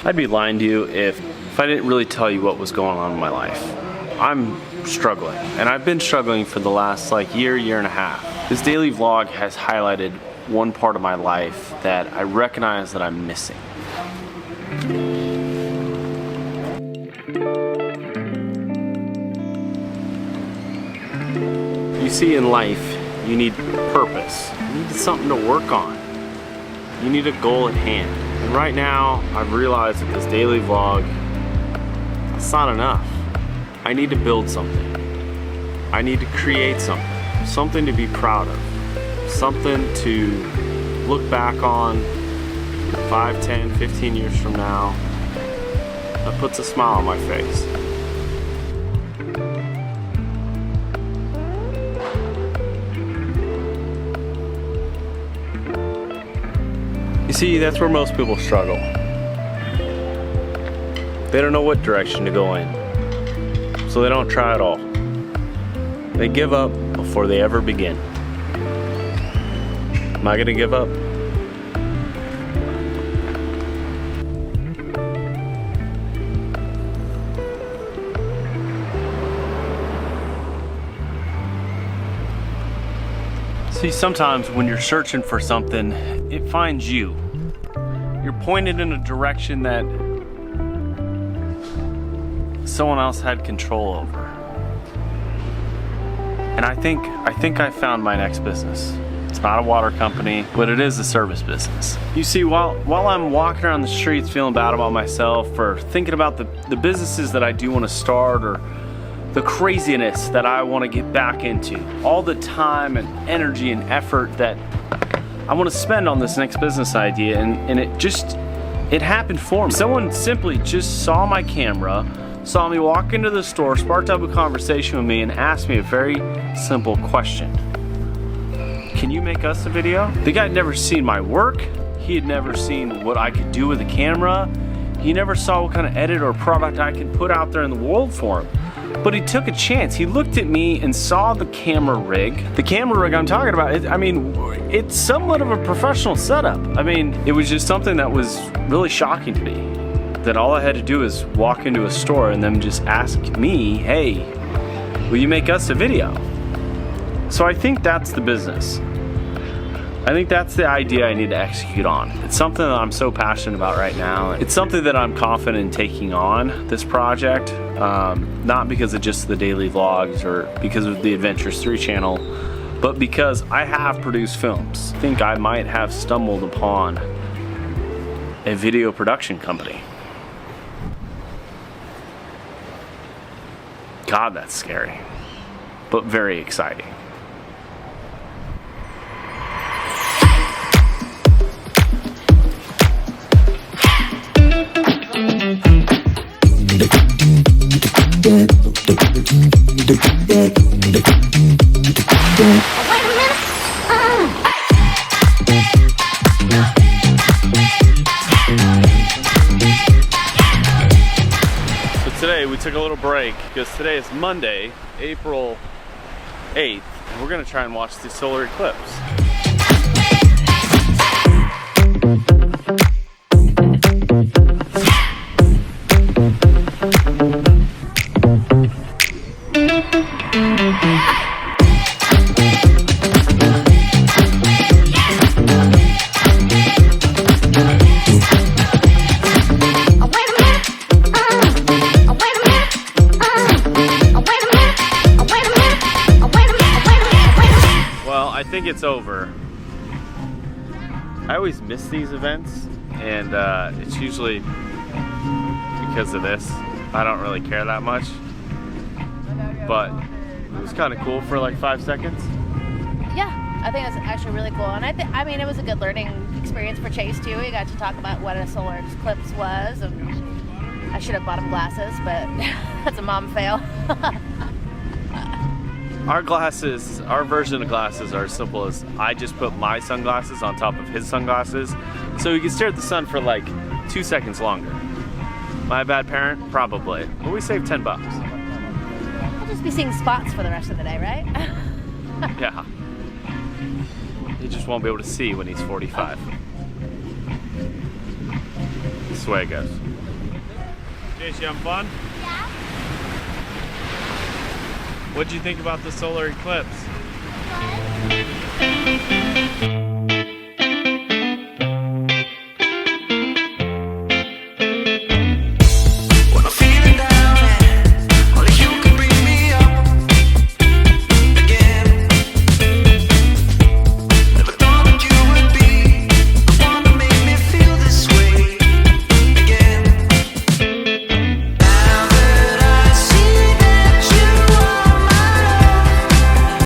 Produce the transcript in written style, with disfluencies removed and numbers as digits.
I'd be lying to you if I didn't really tell you what was going on in my life. I'm struggling, and I've been struggling for the last year and a half. This daily vlog has highlighted one part of my life that I recognize that I'm missing. You see, in life, you need purpose. You need something to work on. You need a goal at hand. And right now, I've realized that this daily vlog, it's not enough. I need to build something. I need to create something to be proud of, something to look back on 5, 10, 15 years from now that puts a smile on my face. You see, that's where most people struggle. They don't know what direction to go in, so they don't try at all. They give up before they ever begin. Am I gonna give up? See, sometimes when you're searching for something, it finds you. You're pointed in a direction that someone else had control over. And I think I found my next business. It's not a water company, but it is a service business. You see, while I'm walking around the streets feeling bad about myself or thinking about the businesses that I do want to start or the craziness that I want to get back into, all the time and energy and effort that I want to spend on this next business idea, and it happened for me. Someone simply just saw my camera, saw me walk into the store, sparked up a conversation with me, and asked me a very simple question. Can you make us a video? The guy had never seen my work. He had never seen what I could do with a camera. He never saw what kind of edit or product I could put out there in the world for him. But he took a chance. He looked at me and saw the camera rig. The camera rig I'm talking about, it's somewhat of a professional setup. It was just something that was really shocking to me. That all I had to do is walk into a store and then just ask me, hey, will you make us a video? So I think that's the business. I think that's the idea I need to execute on. It's something that I'm so passionate about right now. It's something that I'm confident in taking on, this project, not because of just the daily vlogs or because of the Adventurous 3 channel, but because I have produced films. I think I might have stumbled upon a video production company. God, that's scary, but very exciting. Today we took a little break because today is Monday, April 8th, and we're gonna try and watch the solar eclipse. I think it's over. I always miss these events, and it's usually because of this. I don't really care that much, but it was kind of cool for like 5 seconds. Yeah, I think that's actually really cool, and I mean it was a good learning experience for Chase too. We got to talk about what a solar eclipse was, and I should have bought him glasses, but that's a mom fail. Our glasses, our version of glasses are as simple as I just put my sunglasses on top of his sunglasses so he can stare at the sun for like 2 seconds longer. Am I a bad parent? Probably. But we saved 10 bucks. I'll just be seeing spots for the rest of the day, right? Yeah. He just won't be able to see when he's 45. This way it goes. Jace, you having fun? Yeah. What'd you think about the solar eclipse? Fun.